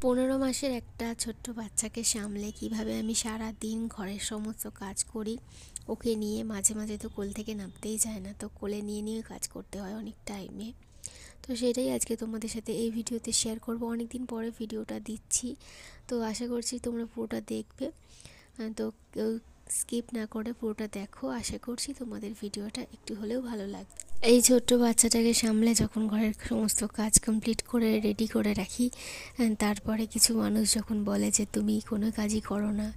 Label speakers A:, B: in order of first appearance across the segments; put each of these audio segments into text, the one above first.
A: 15 মাসের একটা ছোট্ট বাচ্চাকে সামলে কিভাবে আমি সারা দিন ঘরের সমস্ত কাজ করি। ওকে নিয়ে মাঝে মাঝে তো কোল থেকে নামতেই চায় না, তো কোলে নিয়ে নিয়ে কাজ করতে হয় অনেক টাইমে। তো সেটাই আজকে তোমাদের সাথে এই ভিডিওতে শেয়ার করব। অনেক দিন পরে ভিডিওটা দিচ্ছি, তো আশা করছি তোমরা পুরোটা দেখবে। তো কেউ স্কিপ না করে পুরোটা দেখো, আশা করছি তোমাদের ভিডিওটা একটু হলেও ভালো লাগবে। এই ছোট্ট বাচ্চাটাকে সামলে যখন ঘরের সমস্ত কাজ কমপ্লিট করে রেডি করে রাখি, তারপরে কিছু মানুষ যখন বলে যে তুমি কোনো কাজই করো না,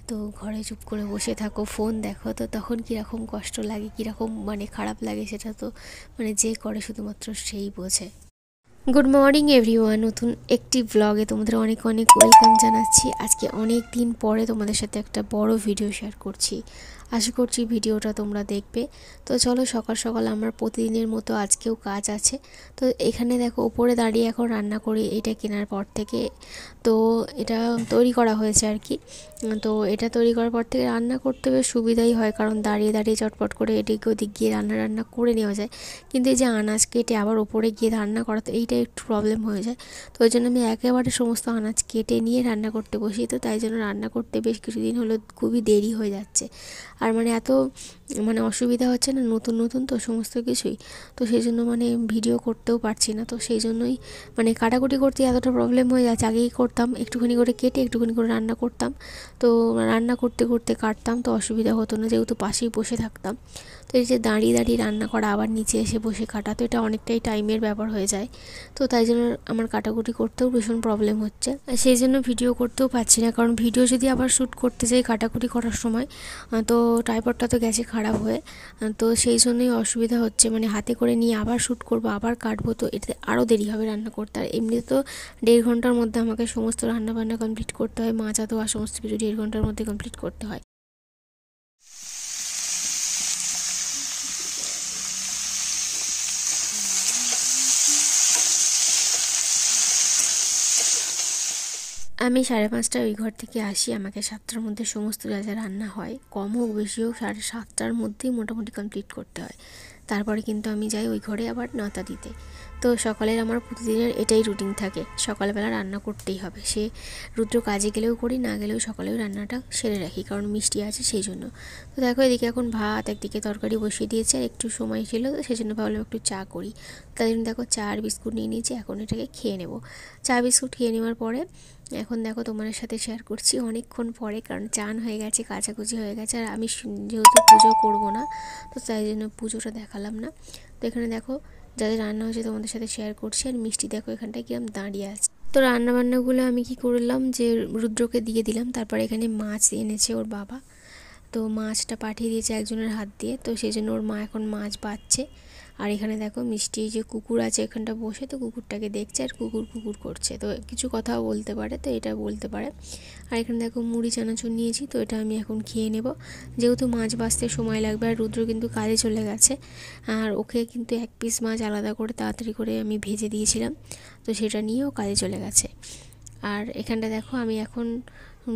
A: তো ঘরে চুপ করে বসে থাকো, ফোন দেখো, তো তখন কীরকম কষ্ট লাগে, কীরকম খারাপ লাগে, সেটা তো যে করে শুধুমাত্র সেই বোঝে। গুড মর্নিং এভরিওয়ান, নতুন একটি ব্লগে তোমাদের অনেক অনেক ওয়েলকাম জানাচ্ছি। আজকে অনেক দিন পরে তোমাদের সাথে একটা বড় ভিডিও শেয়ার করছি, আশা করছি ভিডিওটা তোমরা দেখবে। তো চলো, সকাল সকাল আমার প্রতিদিনের মতো আজকেও কাজ আছে। তো এখানে দেখো ওপরে দাঁড়িয়ে এখন রান্না করি, এটা কেনার পর থেকে তো এটা তৈরি করা হয়েছে আর কি। তো এটা তৈরি করার পর থেকে রান্না করতে বেশ সুবিধাই হয়, কারণ দাঁড়িয়ে দাঁড়িয়ে চটপট করে এদিক ওদিক গিয়ে রান্না করে নেওয়া যায়। কিন্তু এই যে আনাজ কেটে আবার ওপরে গিয়ে রান্না করা, তো এইটা একটু প্রবলেম হয়ে যায়। তো ওই জন্য আমি একেবারে সমস্ত আনাজ কেটে নিয়ে রান্না করতে বসি। তো তাই জন্য রান্না করতে বেশ কিছুদিন হলো খুবই দেরি হয়ে যাচ্ছে। আর এত অসুবিধা হচ্ছে না, নতুন নতুন তো সমস্ত কিছুই, তো সেই জন্য ভিডিও করতেও পারছি না। তো সেই জন্যই কাটাকুটি করতে এতটা প্রবলেম হয়ে যাচ্ছে। আগেই করতাম, একটুখানি করে কেটে একটুখানি করে রান্না করতাম, তো রান্না করতে করতে কাটতাম, তো অসুবিধা হতো না, যেহেতু পাশেই বসে থাকতাম। তো এই যে দাঁড়িয়ে দাঁড়িয়ে রান্না করা, আবার নিচে এসে বসে কাটা, তো এটা অনেকটাই টাইমের ব্যাপার হয়ে যায়। তো তাই জন্য আমার কাটাকুটি করতেও ভীষণ প্রবলেম হচ্ছে, আর সেই জন্য ভিডিও করতেও পারছি না। কারণ ভিডিও যদি আবার শ্যুট করতে যাই কাটাকুটি করার সময়, তো ট্রাইপডটা তো গেছে খারাপ হয়ে, তো সেই জন্যই অসুবিধা হচ্ছে। হাতে করে নিয়ে আবার শ্যুট করবো, আবার কাটবো, তো এতে আরও দেরি হবে রান্না করতে। আর এমনিতে তো 1.5 ঘন্টার মধ্যে আমাকে সমস্ত রান্নাবান্না কমপ্লিট করতে হয়, মাজা ধোয়া সমস্ত কিছু 1.5 ঘন্টার মধ্যে কমপ্লিট করতে হয়। আমি 5:30টায় ওই ঘর থেকে আসি। আমাকে 7টার মধ্যে সমস্ত যা যা রান্না হয়, কম হোক বেশি হোক, 7:30টার মধ্যেই মোটামুটি কমপ্লিট করতে হয়। তারপরে কিন্তু আমি যাই ওই ঘরে আবার নাতা দিতে। তো সকালের আমার প্রতিদিনের এটাই রুটিন থাকে, সকালবেলা রান্না করতেই হবে। সে রুদ্র কাজে গেলেও করি, না গেলেও সকালেও রান্নাটা সেরে রাখি, কারণ মিষ্টি আছে সেই জন্য। তো দেখো এদিকে এখন ভাত, একদিকে তরকারি বসিয়ে দিয়েছে, আর একটু সময় ছিল, তো সেই জন্য ভাবলাম একটু চা করি। তাই জন্য দেখো চা আর বিস্কুট নিয়ে নিয়েছি, এখন এটাকে খেয়ে নেব। চা বিস্কুট খেয়ে নেওয়ার পরে এখন দেখো তোমাদের সাথে শেয়ার করছি অনেকক্ষণ পরে, কারণ চান হয়ে গেছে, কাচাকুচি হয়ে গেছে, আর আমি যেহেতু পুজো করবো না, তো তাই জন্য পুজোটা দেখালাম না। তো এখানে দেখো যাদের রান্না হয়েছে তোমাদের সাথে শেয়ার করছি, আর মিষ্টি দেখো এখানটায় কিরম দাঁড়িয়ে আছে। তো রান্নাবান্নাগুলো আমি কি করলাম, যে রুদ্রকে দিয়ে দিলাম। তারপর এখানে মাছ এনেছে ওর বাবা, তো মাছটা পাঠিয়ে দিয়েছে একজনের হাত দিয়ে, তো সেই জন্য ওর মা এখন মাছ বাছছে। আর এখানে দেখো মিষ্টি যে কুকুর আছে এখানটা বসে, তো কুকুরটাকে দেখছে, আর কুকুর কুকুর করছে, তো কিছু কথাও বলতে পারে, তো এটা বলতে পারে। আর এখানে দেখো মুড়ি চানাচুর নিয়েছি, তো এটা আমি এখন খেয়ে নেব, যেহেতু মাছ বাছতে সময় লাগবে। আর রুদ্র কিন্তু কাজে চলে গেছে, আর ওকে কিন্তু 1 পিস মাছ আলাদা করে তাড়াতাড়ি করে আমি ভেজে দিয়েছিলাম, তো সেটা নিয়েও কাজে চলে গেছে। আর এখানটা দেখো আমি এখন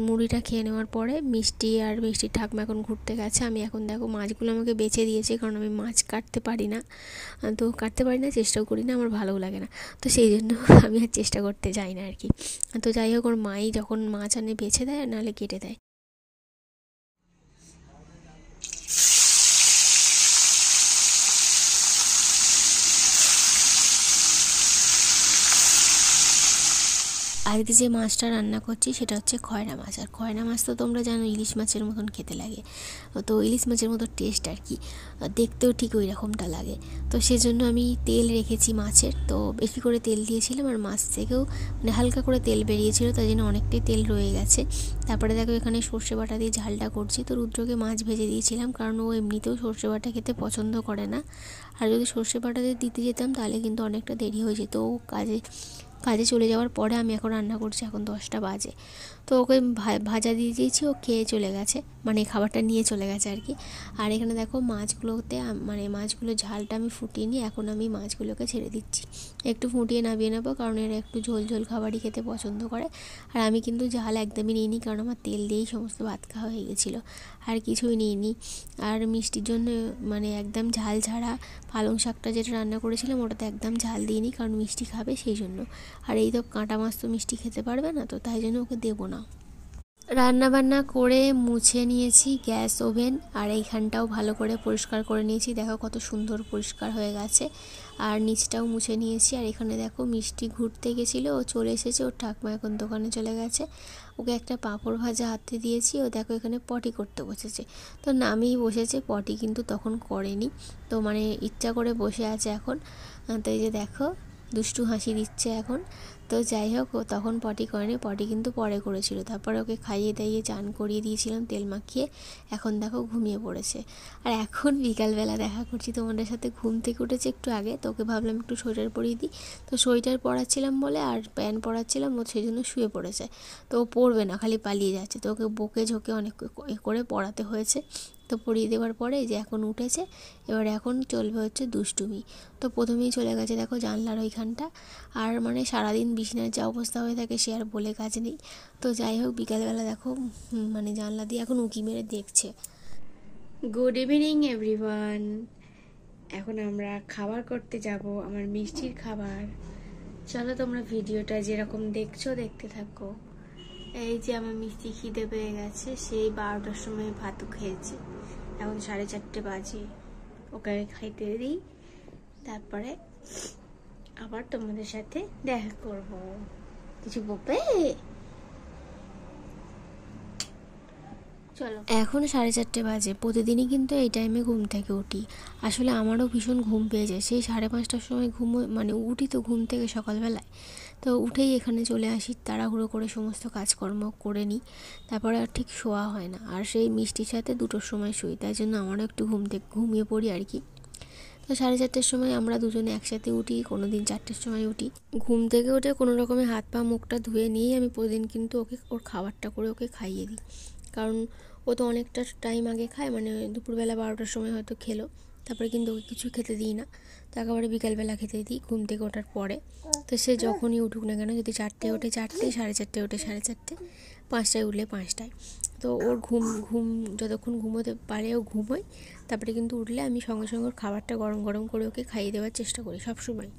A: মুড়িটা খেয়ে নেওয়ার পরে মিষ্টির ঠাকুমা এখন ঘুরতে গেছে। আমি এখন দেখো মাছগুলো আমাকে বেছে দিয়েছে, কারণ আমি মাছ কাটতে পারি না, তো চেষ্টাও করি না, আমার ভালোও লাগে না, তো সেই জন্য আমি আর চেষ্টা করতে যাই না আর কি। তো যাই হোক, ওর মাই যখন মাছ আনে বেছে দেয়, নাহলে কেটে দেয়। আজকে যে মাছটা রান্না করছি সেটা হচ্ছে খয়রা মাছ। আর খয়রা মাছ তো তোমরা জানো ইলিশ মাছের মতন খেতে লাগে, তো ইলিশ মাছের মতো টেস্ট আর কি, দেখতেও ঠিক ওই রকমটা লাগে। তো সেজন্য আমি তেল রেখেছি মাছের, তো বেশি করে তেল দিয়েছিলাম, আর মাছ থেকেও হালকা করে তেল বেরিয়েছিল, তাই জন্য অনেকটাই তেল রয়ে গেছে। তারপরে দেখো এখানে সর্ষে বাটা দিয়ে ঝালটা করছি। তো রুদ্রকে মাছ ভেজে দিয়েছিলাম, কারণ ও এমনিতেও সর্ষে বাটা খেতে পছন্দ করে না, আর যদি সর্ষে বাটা দিয়ে দিতে যেতাম তাহলে কিন্তু অনেকটা দেরি হয়ে যেত। ও কাজে চলে যাওয়ার পরে আমি এখন রান্না করছি, এখন 10টা বাজে। তো ওকে ভাজা দিয়ে দিয়েছি, ও খেয়ে চলে গেছে, খাবারটা নিয়ে চলে গেছে আর কি। আর এখানে দেখো মাছগুলোতে মাছগুলো ঝালটা আমি ফুটিয়ে নিয়ে এখন আমি মাছগুলোকে ছেড়ে দিচ্ছি, একটু ফুটিয়ে নামিয়ে নেবো, কারণ এরা একটু ঝোল ঝোল খাবারই খেতে পছন্দ করে। আর আমি কিন্তু ঝাল একদমই নিইনি, কারণ আমার তেল দিয়েই সমস্ত ভাত খাওয়া হয়ে গেছিলো, আর কিছুই নিইনি। আর মিষ্টির জন্য একদম ঝাল ছাড়া পালং শাকটা যেটা রান্না করেছিলাম ওটাতে একদম ঝাল দিইনি, কারণ মিষ্টি খাবে সেই জন্য। আর এই তো কাঁটা মাছ তো মিষ্টি খেতে পারবে না, তো তাই জন্য ওকে দেবো না। রান্না বান্না করে মুছে নিয়েছি গ্যাস, ওভেন, আর এইখানটাও ভালো করে পরিষ্কার করে নিয়েছি। দেখো কত সুন্দর পরিষ্কার হয়ে গেছে। আর নিচটাও মুছে নিয়েছি। আর এখানে দেখো মিষ্টি ঘুরতে গেছিলো, ও চলে এসেছে, ওর ঠাকুমা এখন দোকানে চলে গেছে। ওকে একটা পাঁপড় ভাজা হাতে দিয়েছি, ও দেখো এখানে পটি করতে বসেছে। তো নামেই বসেছে, পটি কিন্তু তখন করেনি, তো মানে ইচ্ছা করে বসে আছে এখন। তো এই যে দেখো দুষ্টু হাসি দিচ্ছে এখন। তো যাই হোক, ও তখন পটি করেনি, পটি কিন্তু পরে করেছিল। তারপরে ওকে খাইয়ে দাইয়ে চান করিয়ে দিয়েছিলাম তেল মাখিয়ে। এখন দেখো ঘুমিয়ে পড়েছে। আর এখন বিকালবেলা দেখা করছি তোমাদের সাথে, ঘুম থেকে উঠেছে একটু আগে, তো ওকে ভাবলাম একটু সোয়েটার পরিয়ে দিই। তো সোয়েটার পরাচ্ছিলাম বলে আর প্যান্ট পরাচ্ছিলাম, ও সেই জন্য শুয়ে পড়েছে। তো ও পরবে না, খালি পালিয়ে যাচ্ছে। তো ওকে বকে ঝোঁকে অনেক করে পড়াতে হয়েছে। তো পরিয়ে দেওয়ার পরে যে এখন উঠেছে, এবারে এখন চলবে হচ্ছে দুষ্টুমি। তো প্রথমেই চলে গেছে দেখো জানলার ওইখানটা। আর মানে সারাদিন বিছানার যা অবস্থা হয়ে থাকে সে আর বলে কাজ নেই। তো যাই হোক বিকালবেলা দেখো মানে জানলা দিয়ে এখন উঁকি মেরে দেখছে। Good evening everyone. এখন আমরা খাবার করতে যাব, আমার মিষ্টির খাবার। চলো তোমরা ভিডিওটা যেরকম দেখছো দেখতে থাকো। এই যে আমার মিষ্টি খিদে পেয়ে গেছে, সেই 12টার সময় ভাতও খেয়েছে, এখন 4:30 বাজে। ওকে খাইতে দিই, তারপরে আবার তোমাদের সাথে দেখা করব। কিছু বলবে? চলো। এখন 4:30 বাজে। প্রতিদিনই কিন্তু এই টাইমে ঘুম থেকে উঠি। আসলে আমারও ভীষণ ঘুম পেয়ে যায়, সেই 5:30টার সময় মানে উঠি তো ঘুম থেকে সকালবেলায়। তো উঠেই এখানে চলে আসি, তাড়াহুড়ো করে সমস্ত কাজকর্ম করে নিই, তারপরে আর ঠিক শোয়া হয় না। আর সেই মিষ্টির সাথে 2টোর সময় শুই, তাই জন্য আমারও একটু ঘুমিয়ে পড়ি আর কি। তো 4:30টার সময় আমরা দুজনে একসাথে উঠি, কোনো দিন 4টের সময় উঠি। ঘুম থেকে উঠে কোনো রকমে হাত পা মুখটা ধুয়ে নিয়েই আমি প্রতিদিন কিন্তু ওকে ওর খাবারটা করে ওকে খাইয়ে দিই। কারণ ও তো অনেকটা টাইম আগে খায়, মানে দুপুরবেলা 12টার সময় হয়তো খেলো, তারপরে কিন্তু ওকে কিছু খেতে দিই না। তো একেবারে বিকালবেলা খেতে দিই ঘুম থেকে ওঠার পরে। তো সে যখনই উঠুক না কেন, যদি 4টায় ওঠে 4টায়, 4:30 ওঠে 4:30, 5টায় উঠলে 5টায়। তো ওর ঘুম যতক্ষণ ঘুমোতে পারে ও ঘুমোয়, তারপরে কিন্তু উঠলে আমি সঙ্গে সঙ্গে ওর খাবারটা গরম গরম করে ওকে খাইয়ে দেওয়ার চেষ্টা করি সবসময়।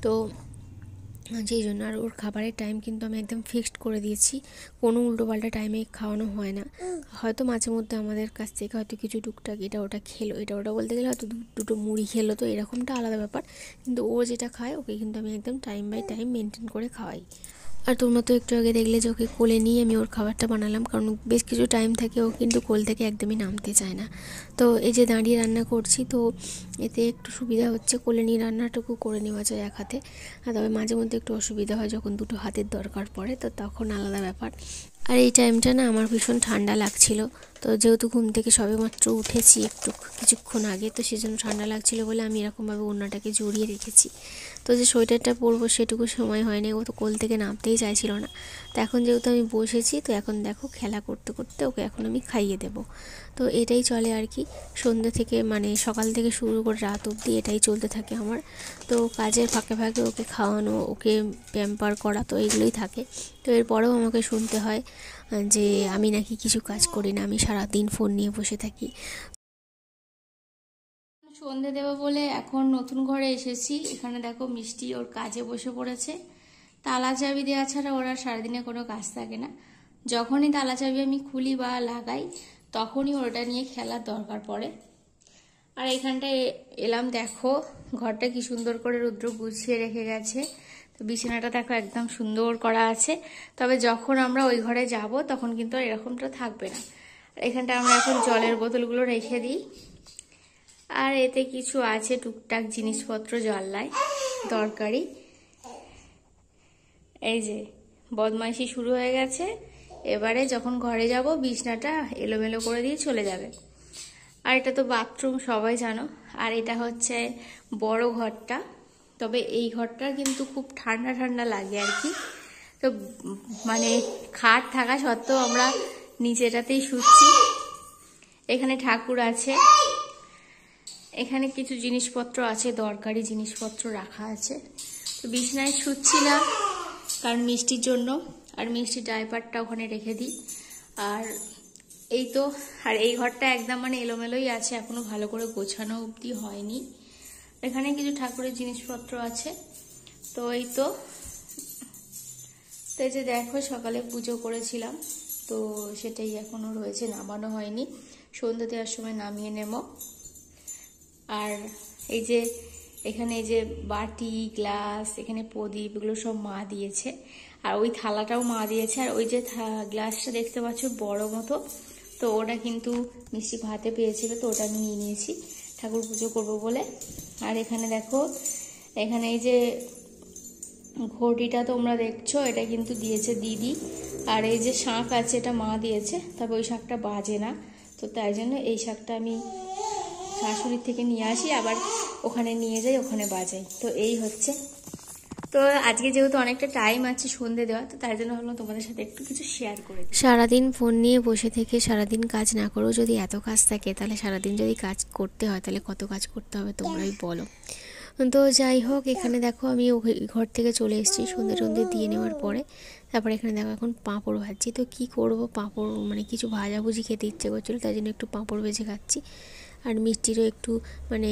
A: তো যেই জন্য আর ওর খাবারের টাইম কিন্তু আমি একদম ফিক্সড করে দিয়েছি, কোনো উল্টোপাল্টা টাইমে খাওয়ানো হয় না। হয়তো মাঝে মধ্যে আমাদের কাছ থেকে হয়তো কিছু টুকটাক এটা ওটা খেলো, এটা ওটা বলতে গেলে হয়তো দুটো মুড়ি খেলো, তো এরকমটা আলাদা ব্যাপার। কিন্তু ও যেটা খায় ওকে কিন্তু আমি একদম টাইম বাই টাইম মেনটেন করে খাওয়াই। আর তোমরা তো একটু আগে দেখলে যে ওকে কোলে নিয়ে আমি ওর খাবারটা বানালাম, কারণ বেশ কিছু টাইম থাকে ও কিন্তু কোল থেকে একদমই নামতে চায় না। তো এই যে দাঁড়িয়ে রান্না করছি, তো এতে একটু সুবিধা হচ্ছে, কোলে নিয়ে রান্নাটুকু করে নেওয়া যায় এক হাতে। আর তবে মাঝে মধ্যে একটু অসুবিধা হয় যখন 2টো হাতের দরকার পড়ে, তো তখন আলাদা ব্যাপার। আর এই টাইমটা না আমার ভীষণ ঠান্ডা লাগছিল। তো যেহেতু ঘুম থেকে সবেমাত্র উঠেছি কিছুক্ষণ আগে, তো সেজন্য ঠান্ডা লাগছিল বলে আমি এরকমভাবে ওড়নাটাকে জড়িয়ে রেখেছি। তো যে সোয়েটারটা পরবো সেটুকু সময় হয়নি, ও তো কোল থেকে নামতেই চাইছিল না। তো এখন যেহেতু আমি বসেছি, তো এখন দেখো খেলা করতে করতে ওকে এখন আমি খাইয়ে দেবো। তো এটাই চলে আর কি, সন্ধ্যে থেকে মানে সকাল থেকে শুরু করে রাত অবধি এটাই চলতে থাকে আমার। তো কাজের ফাঁকে ফাঁকে ওকে খাওয়ানো, ওকে প্যাম্পার করা, তো এইগুলোই থাকে। তো এরপরেও আমাকে শুনতে হয় যে আমি নাকি কিছু কাজ করি না, আমি সারাদিন ফোন নিয়ে বসে থাকি। সন্ধে দেবো বলে এখন নতুন ঘরে এসেছি। এখানে দেখো মিষ্টি ওর কাজে বসে পড়েছে। তালা চাবি দেওয়া ছাড়া ওরা সারাদিনে কোনো কাজ থাকে না। যখনই তালা চাবি আমি খুলি বা লাগাই, তখনই ওটা নিয়ে খেলার দরকার পড়ে। আর এখানটায় এলাম, দেখো ঘরটা কি সুন্দর করে রুদ্র গুছিয়ে রেখে গেছে। তো বিছানাটা দেখো একদম সুন্দর করা আছে। তবে যখন আমরা ওই ঘরে যাব তখন কিন্তু আর এরকমটা থাকবে না। এখানটা আমরা এখন জলের বোতলগুলো রেখে দিই। আর এতে কিছু আছে টুকটাক জিনিসপত্র জল্লায় দরকারি। এই যে বদমাইশি শুরু হয়ে গেছে। এবারে যখন ঘরে যাব বিছনাটা এলোমেলো করে দিয়ে চলে যাবে। আর এটা তো বাথরুম সবাই জানো। আর এটা হচ্ছে বড় ঘরটা, তবে এই ঘরটা কিন্তু খুব ঠান্ডা ঠান্ডা লাগে আর কি। তো মানে খাট থাকা সত্ত্বেও আমরা নিচেটাতেই শুচ্ছি। এখানে ঠাকুর আছে, এখানে কিছু জিনিসপত্র আছে, দরকারি জিনিসপত্র রাখা আছে। তো বিছানায় শুচ্ছি না কারণ মিষ্টির জন্য, আর মিষ্টির ডাইপারটা ওখানে রেখে দিই। আর এই তো, আর এই ঘরটা একদম মানে এলোমেলোই আছে, এখনো ভালো করে গোছানো অবধি হয়নি। এখানে কিছু ঠাকুরের জিনিসপত্র আছে। তো এই তো
B: তো এই যে দেখো সকালে পুজো করেছিলাম, তো সেটাই এখনো রয়েছে, নামানো হয়নি, সন্ধ্যা দেওয়ার সময় নামিয়ে নেব। আর এই যে এখানে এই যে বাটি গ্লাস, এখানে প্রদীপ, এগুলো সব মা দিয়েছে। আর ওই থালাটাও মা দিয়েছে। আর ওই যে গ্লাসটা দেখতে পাচ্ছ বড় মতো, তো ওটা কিন্তু মিষ্টি ভাতে পেয়েছিল, তো ওটা আমি নিয়ে নিয়েছি ঠাকুর পুজো করব বলে। আর এখানে দেখো, এখানে এই যে ঘটিটা তোমরা দেখছো, এটা কিন্তু দিয়েছে দিদি। আর এই যে শাঁখ আছে, এটা মা দিয়েছে, তবে ওই শাঁখটা বাজে না, তো তাই জন্য এই শাঁখটা আমি শাশুড়ির থেকে নিয়ে আসি, আবার ওখানে নিয়ে যাই, ওখানে বাজাই। তো এই হচ্ছে। তো আজকে যেহেতু অনেকটা টাইম আছে সন্ধে দেওয়া, তো তাই জন্য ভাবলাম তোমাদের সাথে একটু কিছু শেয়ার করে।
A: সারাদিন ফোন নিয়ে বসে থেকে সারাদিন কাজ না করেও যদি এত কাজ থাকে, তাহলে সারাদিন যদি কাজ করতে হয় তাহলে কত কাজ করতে হবে তোমরাই বলো। তো যাই হোক, এখানে দেখো আমি ঘর থেকে চলে এসেছি সন্ধে দিয়ে নেওয়ার পরে। তারপরে এখানে দেখো এখন পাঁপড় ভাজছি। তো কি করব, পাঁপড় মানে কিছু ভাজাভুজি খেতে ইচ্ছে করছিলো, তাই জন্য একটু পাঁপড় ভেজে খাচ্ছি। আর মিষ্টিরও একটু মানে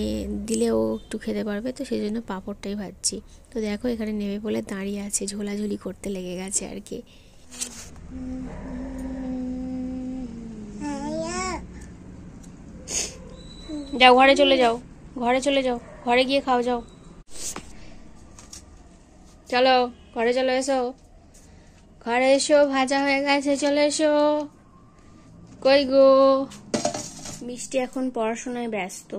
A: দিলেও একটু খেতে পারবে, তো সেই জন্য পাঁপড়টাই ভাজছি। তো দেখো এখানে নেমে বলে দাঁড়িয়ে আছে, ঝোলাঝুলি করতে লেগে গেছে আর কি।
B: যাও ঘরে চলে যাও, ঘরে চলে যাও, ঘরে গিয়ে খাও, যাও চলো ঘরে চলে এসো, ঘরে এসো, ভাজা হয়ে গেছে, চলে এসো। কই গো? মিষ্টি এখন পড়াশোনায় ব্যস্ত,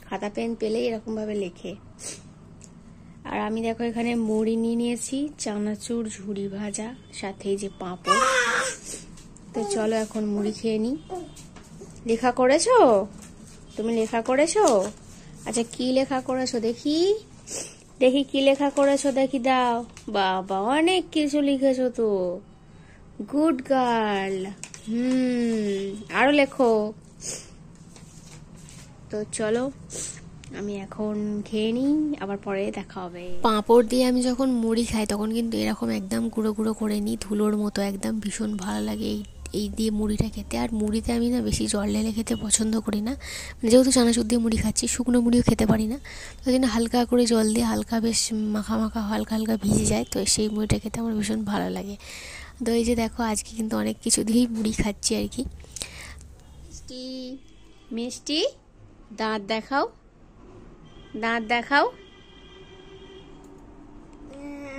B: খাতা পেন পেলেই এরকম ভাবে লেখে। আর আমি দেখো এখানে মুড়ি নিয়ে নিয়েছি, চানাচুর, ঝুড়ি ভাজা, সাথে এই যে পাঁপড়। তো চলো এখন মুড়ি খেয়ে নি। লেখা করেছো তুমি? লেখা করেছো? আচ্ছা কি লেখা করেছো দেখি, দেখি কি লেখা করেছো, দেখি দাও। বাবা অনেক কিছু লিখেছো তো, গুড গার্ল। আরো লেখো। তো চলো আমি এখন খেয়ে নিই, আবার পরে দেখা হবে।
A: পাঁপড় দিয়ে আমি যখন মুড়ি খাই তখন কিন্তু এরকম একদম গুঁড়ো গুঁড়ো করে নিই, ধুলোর মতো, একদম ভীষণ ভালো লাগে এই দিয়ে মুড়িটা খেতে। আর মুড়িতে আমি না বেশি জল ঢেলে খেতে পছন্দ করি না, যেহেতু চানাচুর দিয়ে মুড়ি খাচ্ছি, শুকনো মুড়িও খেতে পারি না, তো জন্য হালকা করে জল দিয়ে হালকা বেশ মাখা মাখা হালকা হালকা ভিজে যায়, তো সেই মুড়িটা খেতে আমার ভীষণ ভালো লাগে। তো এই যে দেখো আজকে কিন্তু অনেক কিছু দিয়েই মুড়ি খাচ্ছি আর কি।
B: মিষ্টি, মিষ্টি দাঁত দেখাও, দাঁত দেখাও,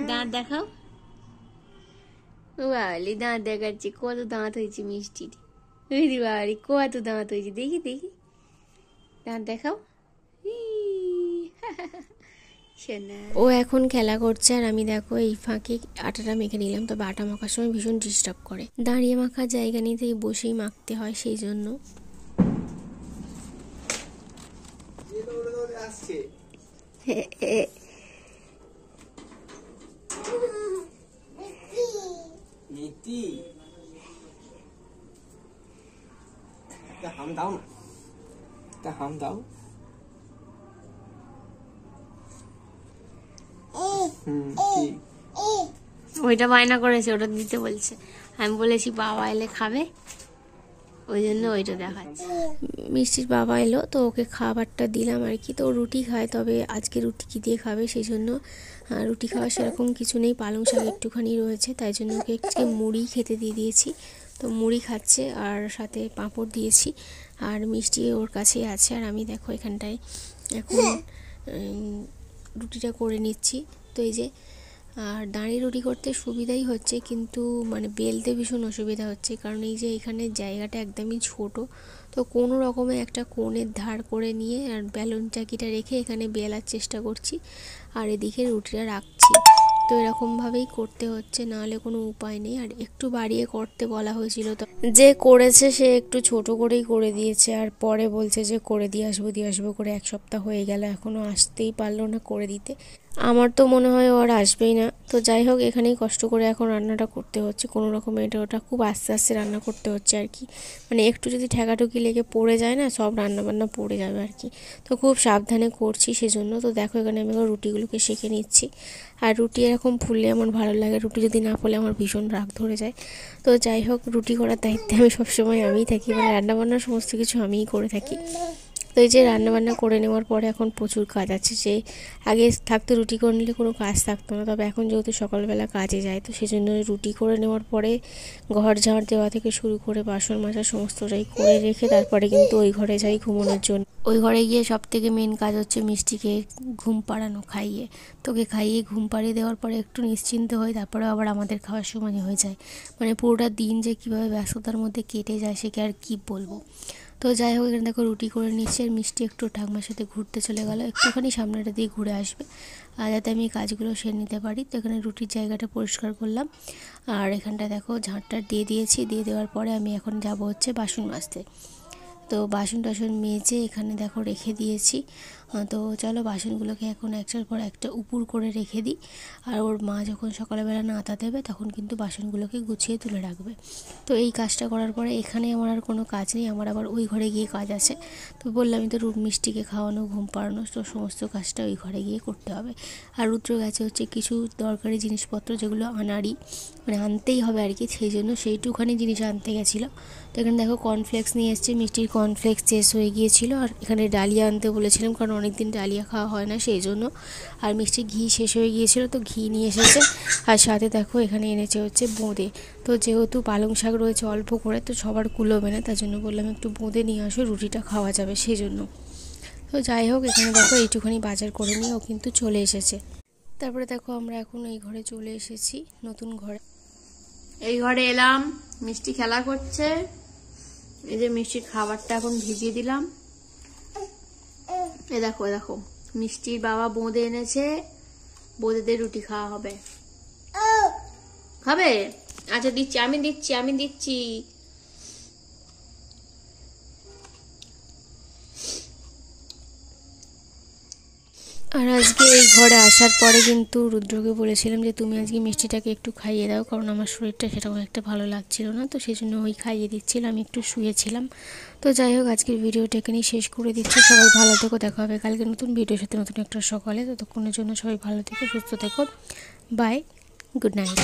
B: দাঁত দেখাও। বালি দাঁত দেখাচ্ছি, কত দাঁত হয়েছে মিষ্টির। বাড়ি কত দাঁত হয়েছে, দেখি দেখি, দাঁত দেখাও।
A: ও এখন খেলা করছে, আর আমি দেখো এই ফাঁকে আটাটা মেখে নিলাম। তবে আটা মাখার সময় ভীষণ ডিস্টার্ব করে, দাঁড়িয়ে মাখার জায়গা নিতেই বসেই মাখতে হয়, সেই জন্য।
C: হাম দাও না, তা হাম দাও।
B: ওইটা বায়না করেছে, ওটা দিতে বলছে। আমি বলেছি বাবা এলে খাবে, ওই জন্য ওইটা দেখাচ্ছে।
A: মিষ্টির বাবা এলো, তো ওকে খাবারটা দিলাম আর কি। তো রুটি খায়, তবে আজকে রুটি কী দিয়ে খাবে সেই জন্য রুটি খাওয়া সেরকম কিছু নেই, পালং শাক একটুখানি রয়েছে, তাই জন্য ওকে আজকে মুড়ি খেতে দিয়ে দিয়েছি। তো মুড়ি খাচ্ছে, আর সাথে পাঁপড় দিয়েছি, আর মিষ্টি ওর কাছেই আছে। আর আমি দেখো এখানটায় এখন রুটিটা করে নিচ্ছি। তো এই যে, আর দাঁড়িয়ে রুটি করতে সুবিধাই হচ্ছে, কিন্তু মানে বেলতে ভীষণ অসুবিধা হচ্ছে, কারণ এই যে এখানে জায়গাটা একদমই ছোট, তো কোনো রকমে একটা কোণের ধার করে নিয়ে আর বেলুন চাকিটা রেখে এখানে বেলার চেষ্টা করছি, আর এদিকে রুটিটা রাখছি। তো এরকমভাবেই করতে হচ্ছে, নাহলে কোনো উপায় নেই। আর একটু বাড়িয়ে করতে বলা হয়েছিল, তো যে করেছে সে একটু ছোট করেই করে দিয়েছে, আর পরে বলছে যে করে দিয়ে আসবো করে 1 সপ্তাহ হয়ে গেল, এখনও আসতেই পারলো না করে দিতে। আমার তো মনে হয় ও আর আসবেই না। তো যাই হোক, এখানেই কষ্ট করে এখন রান্নাটা করতে হচ্ছে, কোনো রকম এটা ওটা খুব আস্তে আস্তে রান্না করতে হচ্ছে আর কি। মানে একটু যদি ঠেকাঠুকি লেগে পড়ে যায় না, সব রান্নাবান্না পড়ে যাবে আর কি। তো খুব সাবধানে করছি সেজন্য। তো দেখো এখানে আমি রুটিগুলোকে সেঁকে নিচ্ছি, আর রুটি এরকম ফুললে আমার ভালো লাগে, রুটি যদি না ফুলে আমার ভীষণ রাগ ধরে যায়। তো যাই হোক, রুটি করার দায়িত্বে আমি সবসময় আমিই থাকি, মানে রান্নাবান্নার সমস্ত কিছু আমিই করে থাকি। তো এই যে রান্নাবান্না করে নেওয়ার পরে এখন প্রচুর কাজ আছে। যে আগে থাকতো রুটি করে নিলে কোনো কাজ থাকতো না, তবে এখন যেহেতু সকালবেলা কাজে যায় তো সেজন্য রুটি করে নেওয়ার পরে ঘর ঝাড় দেওয়া থেকে শুরু করে বাসন মাজা সমস্তটাই করে রেখে তারপরে কিন্তু ওই ঘরে যাই ঘুমানোর জন্য। ওই ঘরে গিয়ে সব থেকে মেন কাজ হচ্ছে মিষ্টিকে ঘুম পাড়ানো, খাইয়ে তোকে খাইয়ে ঘুম পাড়িয়ে দেওয়ার পরে একটু নিশ্চিন্ত হই, তারপরে আবার আমাদের খাওয়ার সময় হয়ে যায়। মানে পুরোটা দিন যে কীভাবে ব্যস্ততার মধ্যে কেটে যায় সেকে আর কি বলবো। তো যাই হোক, এখানে দেখো রুটি করে নিচ্ছে আর মিষ্টি একটু ঠাকুমার সাথে ঘুরতে চলে গেল, একটুখানি সামনেটা দিয়ে ঘুরে আসবে আর যাতে আমি কাজগুলো সেরে নিতে পারি। তো এখানে রুটির জায়গাটা পরিষ্কার করলাম আর এখানটা দেখো ঝাঁটটা দিয়ে দিয়েছি। দিয়ে দেওয়ার পরে আমি এখন যাব হচ্ছে বাসন মাজতে। তো বাসন টাসন মেজে এখানে দেখো রেখে দিয়েছি। তো চলো বাসনগুলোকে এখন একটার পর একটা উপুর করে রেখে দিই। আর ওর মা যখন সকালবেলা নাতা দেবে তখন কিন্তু বাসনগুলোকে গুছিয়ে তুলে রাখবে। তো এই কাজটা করার পরে এখানে আমার আর কোনো কাজ নেই, আমার আবার ওই ঘরে গিয়ে কাজ আছে। তো বললামই তো মিষ্টিকে খাওয়ানো, ঘুম পাড়ানো, তো সমস্ত কাজটা ওই ঘরে গিয়ে করতে হবে। আর রুদ্র গেছে হচ্ছে কিছু দরকারি জিনিসপত্র যেগুলো আনারই, মানে আনতেই হবে আর কি, সেই জন্য সেইটুখানি জিনিস আনতে গেছিলো। তো এখানে দেখো কর্নফ্লেক্স নিয়ে এসছে, মিষ্টির কর্নফ্লেক্স শেষ হয়ে গিয়েছিলো। আর এখানে ডালিয়া আনতে বলেছিলাম কারণ অনেক দিন ডালিয়া খাওয়া হয় না সেই জন্য। আর মিষ্টির ঘি শেষ হয়ে গিয়েছিলো তো ঘি নিয়ে এসেছে। আর সাথে দেখো এখানে এনেছে হচ্ছে বোঁদে। তো যেহেতু পালং শাক রয়েছে অল্প করে, তো সবার কুলোবে না, তার জন্য বললাম একটু বোঁদে নিয়ে আসো, রুটিটা খাওয়া যাবে সেই জন্য। তো যাই হোক, এখানে দেখো এইটুখানি বাজার করে নিয়ে ও কিন্তু চলে এসেছে। তারপরে দেখো আমরা এখন এই ঘরে চলে এসেছি, নতুন ঘরে।
B: এই ঘরে এলাম, মিষ্টি খেলা করছে। এই যে মিষ্টির খাবারটা এখন ভিজিয়ে দিলাম। এ দেখো দেখো মিষ্টির বাবা বোঁদে এনেছে, বোঁদেদের রুটি খাওয়া হবে। খাবে? আচ্ছা দিচ্ছি, আমি দিচ্ছি।
A: আর আজকে এই ঘরে আসার পরে কিন্তু রুদ্রকে বলেছিলাম যে তুমি আজকে মিষ্টিটাকে একটু খাইয়ে দাও, কারণ আমার শরীরটা সেরকম একটা ভালো লাগছিল না, তো সেই জন্য ওই খাইয়ে দিচ্ছিলাম, আমি একটু শুয়েছিলাম। তো যাই হোক, আজকের ভিডিওটা এখানেই শেষ করে দিচ্ছি। সবাই ভালো থেকো, দেখা হবে কালকে নতুন ভিডিওর সাথে, নতুন একটা সকালে। ততক্ষণের জন্য সবাই ভালো থেকো, সুস্থ থেকো, বাই, গুড নাইট।